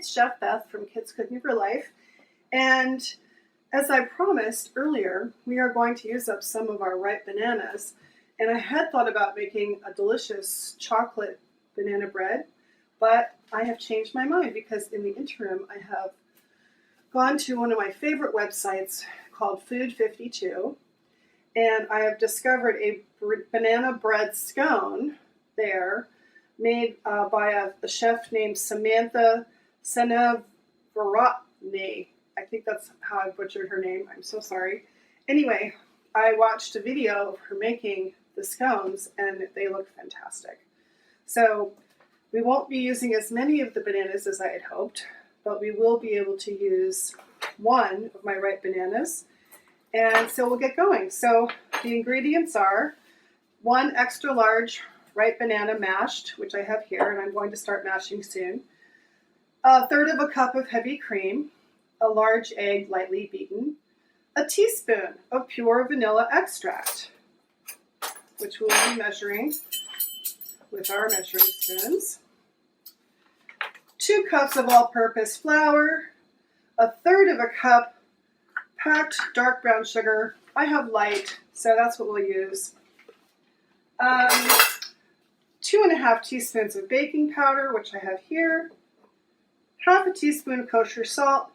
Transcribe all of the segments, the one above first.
it's Chef Beth from Kids Cooking for Life, and as I promised earlier, we are going to use up some of our ripe bananas, and I had thought about making a delicious chocolate banana bread, but I have changed my mind because in the interim I have gone to one of my favorite websites called Food 52, and I have discovered a banana bread scone there made by a chef named Samantha Senevarotny. I think that's how I butchered her name. I'm so sorry. Anyway, I watched a video of her making the scones, and they look fantastic. So we won't be using as many of the bananas as I had hoped, but we will be able to use one of my ripe bananas. And so we'll get going. So the ingredients are 1 extra large ripe banana mashed, which I have here, and I'm going to start mashing soon. 1/3 cup of heavy cream, a large egg lightly beaten, a teaspoon of pure vanilla extract, which we'll be measuring with our measuring spoons. 2 cups of all-purpose flour, 1/3 cup packed dark brown sugar. I have light, so that's what we'll use. 2½ teaspoons of baking powder, which I have here. 1/2 teaspoon of kosher salt.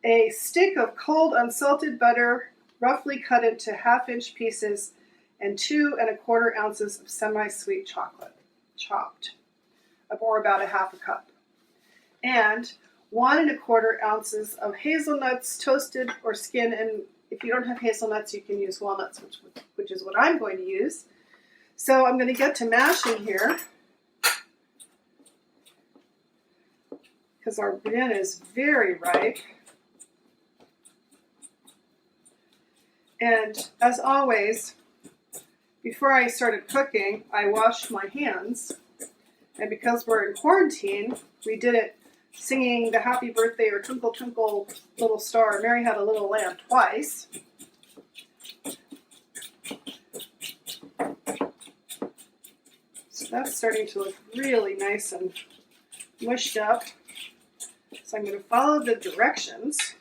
A stick of cold unsalted butter, roughly cut into 1/2-inch pieces, and 2 1/4 ounces of semi-sweet chocolate, chopped, or about 1/2 cup. And 1 1/4 ounces of hazelnuts, toasted or skinned, and if you don't have hazelnuts, you can use walnuts, which is what I'm going to use. So I'm going to get to mashing here, because our banana is very ripe. And as always, before I started cooking, I washed my hands. And because we're in quarantine, we did it singing the happy birthday or twinkle twinkle little star, Mary had a little lamb twice. So that's starting to look really nice and mushed up. So I'm going to follow the directions,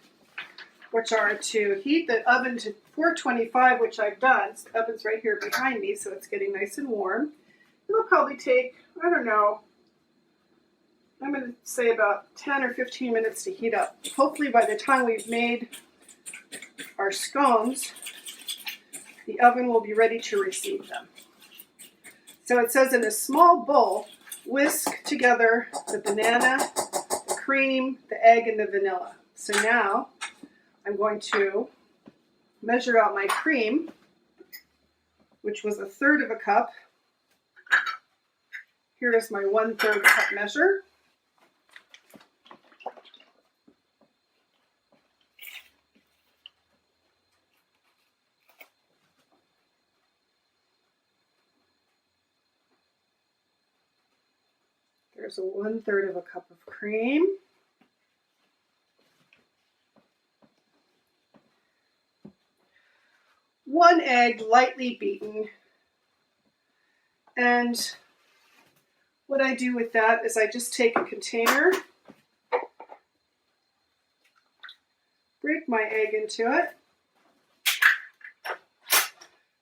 which are to heat the oven to 425, which I've done. The oven's right here behind me, so it's getting nice and warm. It'll probably take, I don't know, I'm going to say about 10 or 15 minutes to heat up. Hopefully by the time we've made our scones, the oven will be ready to receive them. So it says in a small bowl, whisk together the banana, the cream, the egg, and the vanilla. So now I'm going to measure out my cream, which was 1/3 cup. Here is my 1/3 cup measure. There's a 1/3 cup of cream. One egg lightly beaten. And what I do with that is I just take a container, break my egg into it,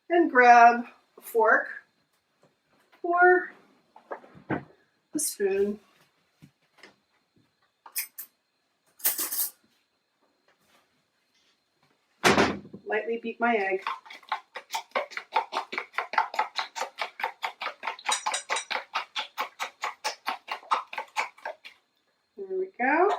and grab a fork or a spoon. Lightly beat my egg. There we go.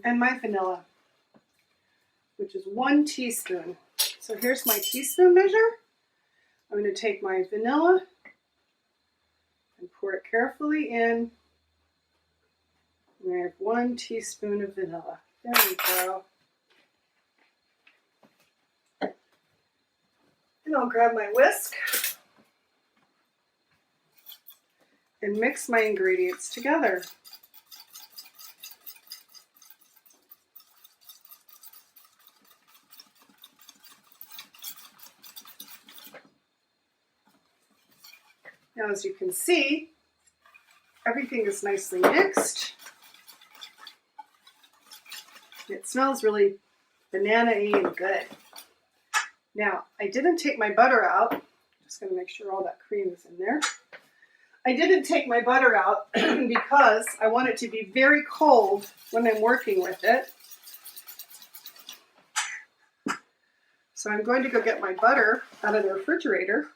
And my vanilla, which is 1 teaspoon. So here's my teaspoon measure. I'm going to take my vanilla and pour it carefully in. And I have 1 teaspoon of vanilla. There we go. And I'll grab my whisk and mix my ingredients together. Now, as you can see, everything is nicely mixed. It smells really banana-y and good. Now, I didn't take my butter out. Just going to make sure all that cream is in there. I didn't take my butter out because I want it to be very cold when I'm working with it. So I'm going to go get my butter out of the refrigerator,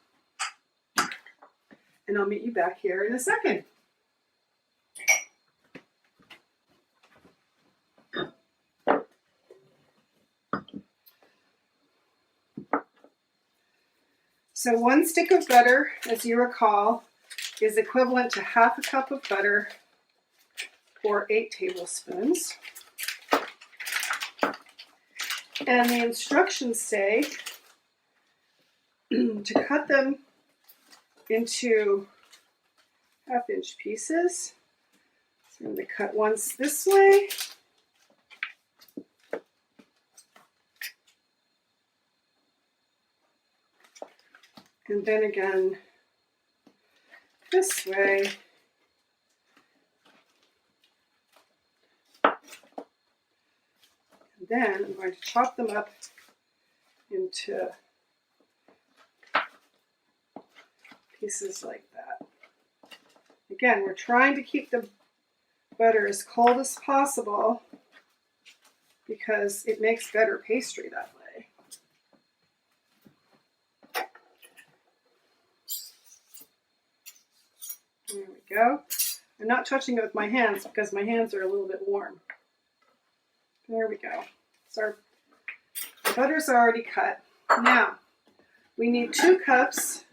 and I'll meet you back here in a second. So 1 stick of butter, as you recall, is equivalent to half a cup of butter or 8 tablespoons. And the instructions say to cut them into 1/2-inch pieces. So I'm going to cut once this way. And then again this way. And then I'm going to chop them up into pieces like that. Again, we're trying to keep the butter as cold as possible because it makes better pastry that way. There we go. I'm not touching it with my hands because my hands are a little bit warm. There we go. So our butter's already cut. Now, we need 2 cups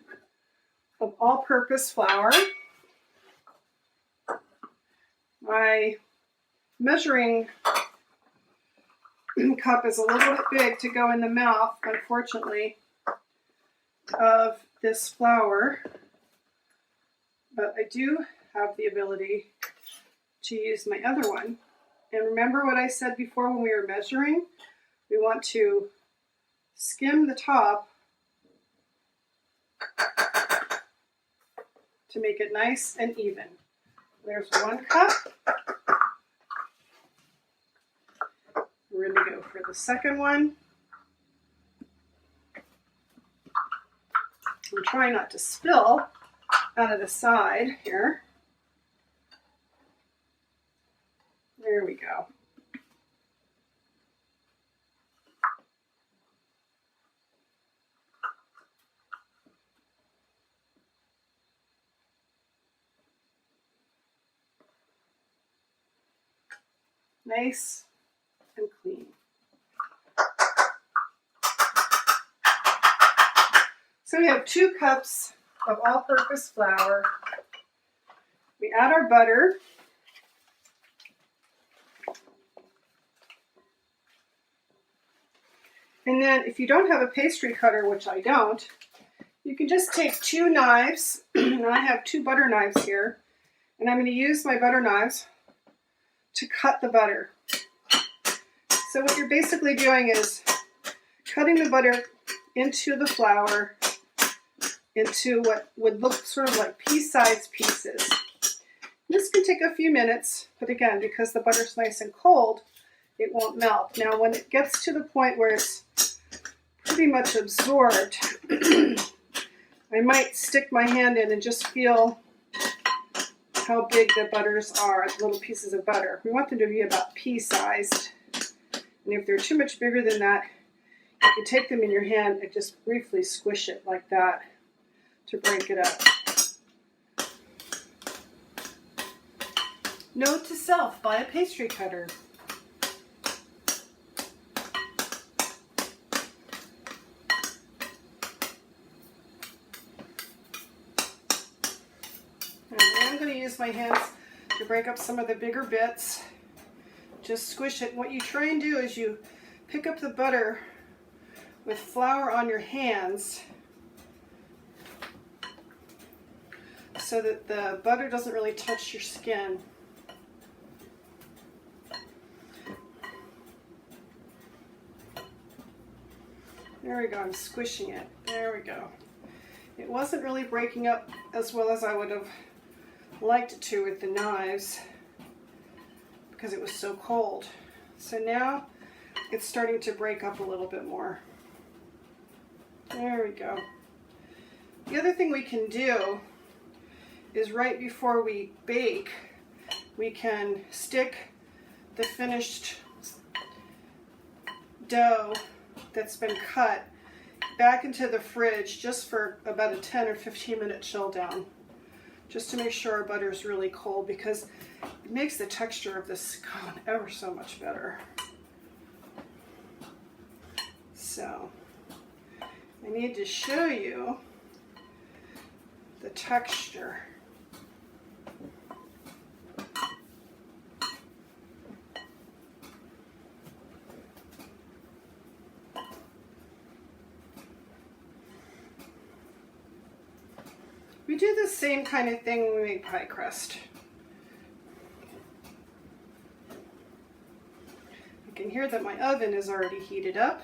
of all-purpose flour. My measuring cup is a little bit big to go in the mouth, unfortunately, of this flour. But I do have the ability to use my other one. And remember what I said before when we were measuring? We want to skim the top to make it nice and even. There's 1 cup. We're going to go for the second one. I'm trying not to spill out of the side here. There we go. Nice and clean. So we have 2 cups of all-purpose flour. We add our butter. And then if you don't have a pastry cutter, which I don't, you can just take 2 knives. And I have 2 butter knives here. And I'm going to use my butter knives to cut the butter. So what you're basically doing is cutting the butter into the flour into what would look sort of like pea-sized pieces. This can take a few minutes, but again, because the butter's nice and cold, it won't melt. Now, when it gets to the point where it's pretty much absorbed, I might stick my hand in and just feel how big the butters are, little pieces of butter. We want them to be about pea-sized. And if they're too much bigger than that, you can take them in your hand and just briefly squish it like that to break it up. Note to self, buy a pastry cutter. And I'm going to use my hands to break up some of the bigger bits. Just squish it. What you try and do is you pick up the butter with flour on your hands so that the butter doesn't really touch your skin. There we go, I'm squishing it. There we go. It wasn't really breaking up as well as I would have liked it to with the knives because it was so cold. So now it's starting to break up a little bit more. There we go. The other thing we can do is right before we bake, we can stick the finished dough that's been cut back into the fridge just for about a 10 or 15 minute chill down, just to make sure our butter is really cold, because it makes the texture of the scone ever so much better. So I need to show you the texture. We do the same kind of thing when we make pie crust. You can hear that my oven is already heated up.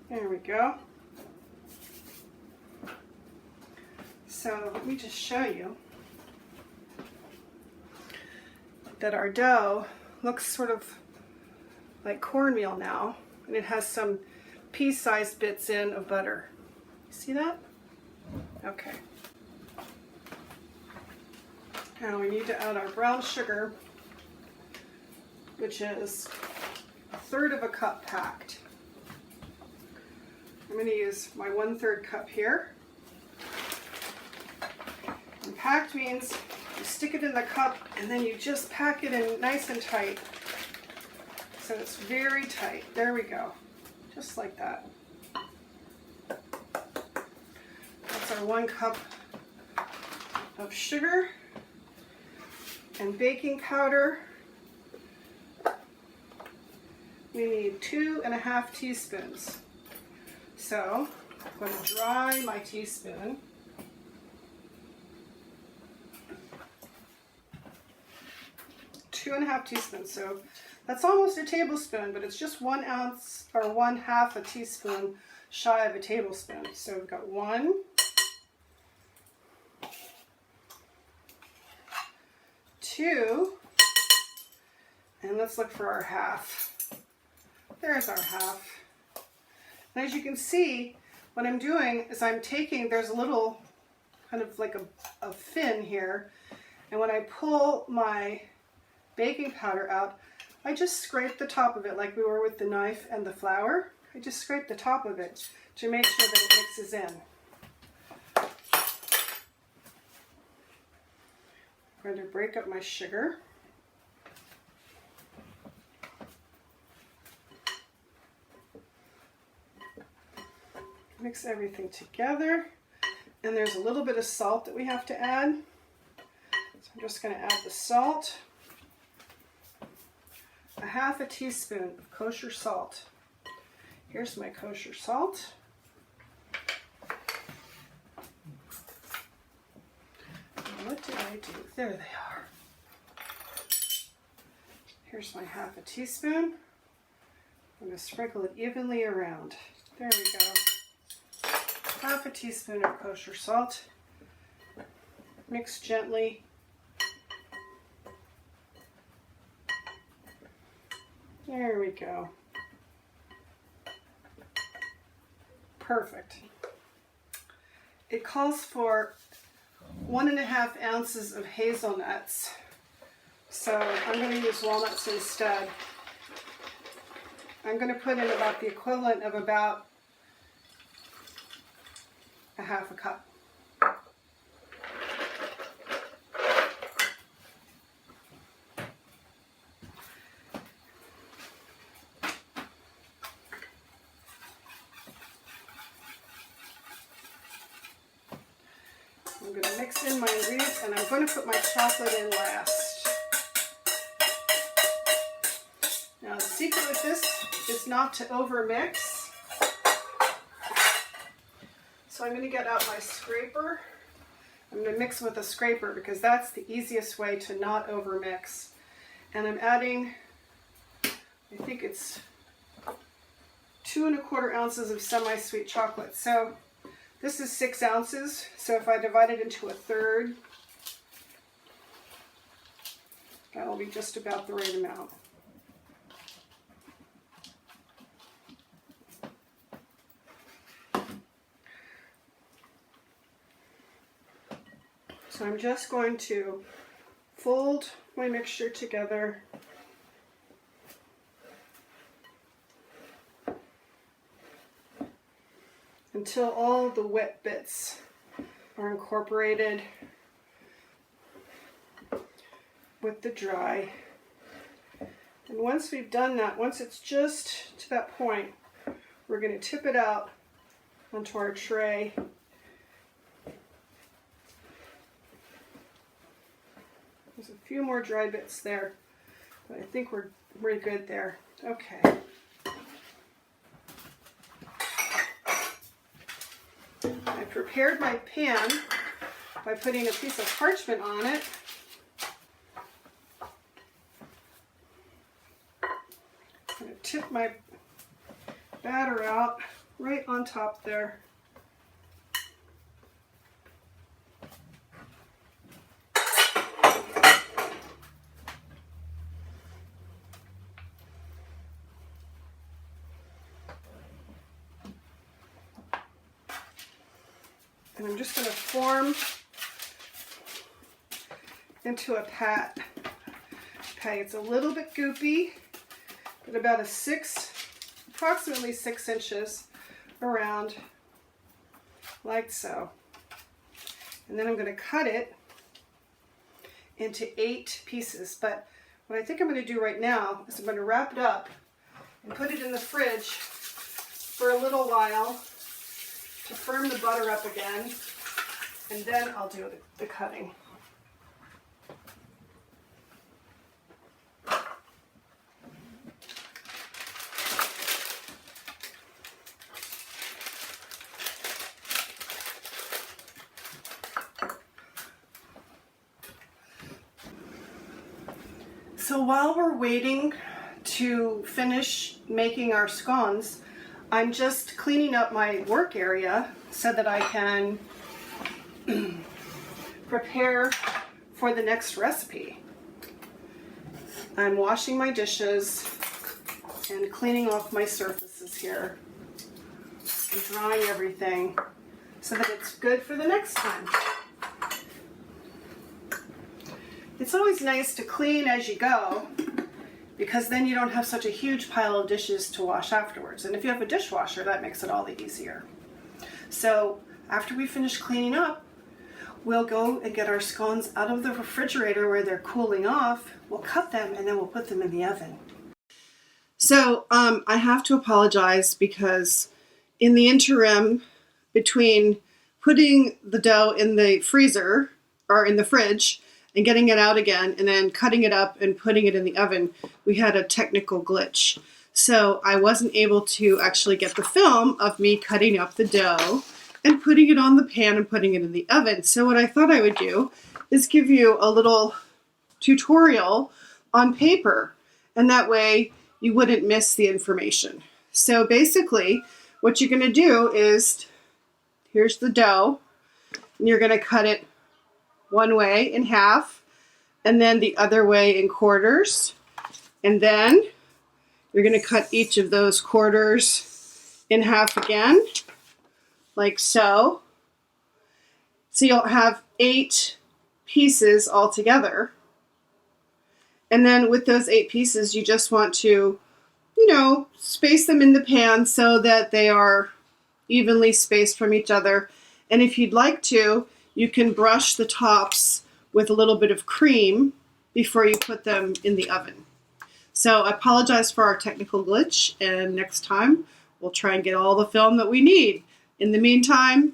There we go. So let me just show you that our dough looks sort of like cornmeal now, and it has some pea-sized bits in of butter. See that? Okay. Now we need to add our brown sugar, which is 1/3 cup packed. I'm going to use my 1/3 cup here. And packed means you stick it in the cup and then you just pack it in nice and tight. So it's very tight. There we go. Just like that. That's our 1 cup of sugar and baking powder. We need 2½ teaspoons. So I'm going to dry my teaspoon. Two and a half teaspoons. So that's almost a tablespoon, but it's just 1 ounce or 1/2 a teaspoon shy of a tablespoon. So we've got 1, 2, and let's look for our half. There's our half. And as you can see, what I'm doing is I'm taking, there's a little kind of like a fin here, and when I pull my baking powder out, I just scrape the top of it like we were with the knife and the flour. I just scrape the top of it to make sure that it mixes in. I'm going to break up my sugar. Mix everything together, and there's a little bit of salt that we have to add. So I'm just going to add the salt. 1/2 teaspoon of kosher salt. Here's my kosher salt. What did I do? There they are. Here's my 1/2 teaspoon. I'm going to sprinkle it evenly around. There we go. 1/2 teaspoon of kosher salt. Mix gently. There we go. Perfect. It calls for 1½ ounces of hazelnuts. So I'm going to use walnuts instead. I'm going to put in about the equivalent of about 1/2 cup. I'm going to mix in my ingredients, and I'm going to put my chocolate in last. Now the secret with this is not to overmix. So I'm going to get out my scraper. I'm going to mix with a scraper because that's the easiest way to not overmix. And I'm adding, I think it's 2¼ ounces of semi-sweet chocolate. So this is 6 ounces. So if I divide it into a third, that will be just about the right amount. So I'm just going to fold my mixture together until all the wet bits are incorporated with the dry. And once we've done that, once it's just to that point, we're going to tip it out onto our tray. There's a few more dry bits there, but I think we're good there. Okay. I prepared my pan by putting a piece of parchment on it. I'm going to tip my batter out right on top there. And I'm just going to form into a pat. Okay, it's a little bit goopy, but about approximately 6 inches around, like so. And then I'm going to cut it into 8 pieces. But what I think I'm going to do right now is I'm going to wrap it up and put it in the fridge for a little while to firm the butter up again, and then I'll do the cutting. So while we're waiting to finish making our scones, I'm just cleaning up my work area so that I can prepare for the next recipe. I'm washing my dishes and cleaning off my surfaces here and drying everything so that it's good for the next time. It's always nice to clean as you go, because then you don't have such a huge pile of dishes to wash afterwards. And if you have a dishwasher, that makes it all the easier. So after we finish cleaning up, we'll go and get our scones out of the refrigerator where they're cooling off. We'll cut them and then we'll put them in the oven. So I have to apologize because in the interim between putting the dough in the freezer or in the fridge and getting it out again and then cutting it up and putting it in the oven, we had a technical glitch. So I wasn't able to actually get the film of me cutting up the dough and putting it on the pan and putting it in the oven. So what I thought I would do is give you a little tutorial on paper, and that way you wouldn't miss the information. So basically what you're going to do is, here's the dough, and you're going to cut it one way in half, and then the other way in quarters. And then you're going to cut each of those quarters in half again, like so. So you'll have 8 pieces all together. And then with those 8 pieces, you just want to, space them in the pan so that they are evenly spaced from each other. And if you'd like to, you can brush the tops with a little bit of cream before you put them in the oven. So I apologize for our technical glitch, and next time we'll try and get all the film that we need. In the meantime,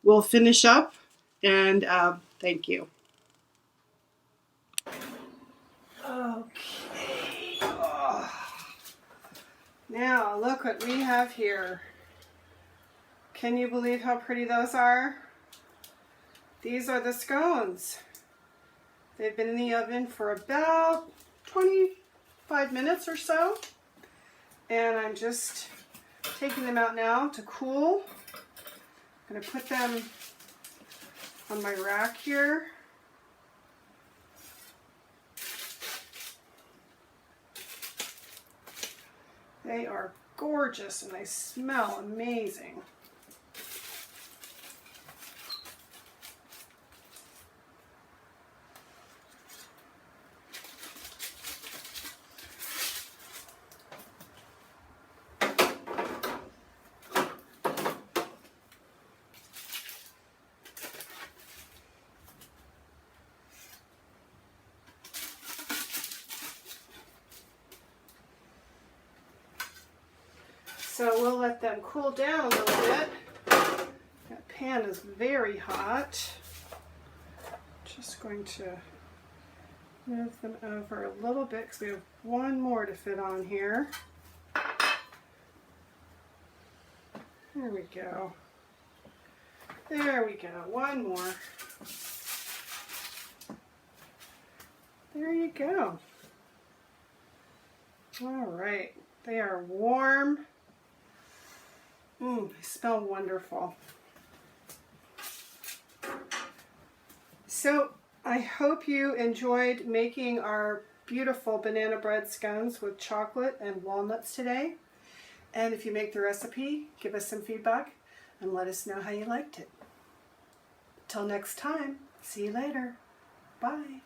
we'll finish up, and thank you. Okay. Oh. Now look what we have here. Can you believe how pretty those are? These are the scones. They've been in the oven for about 25 minutes or so. And I'm just taking them out now to cool. I'm going to put them on my rack here. They are gorgeous and they smell amazing. So we'll let them cool down a little bit. That pan is very hot. Just going to move them over a little bit because we have one more to fit on here. There we go. There we go. One more. There you go. All right. They are warm. They smell wonderful. So I hope you enjoyed making our beautiful banana bread scones with chocolate and walnuts today. And if you make the recipe, give us some feedback and let us know how you liked it. Till next time, see you later. Bye.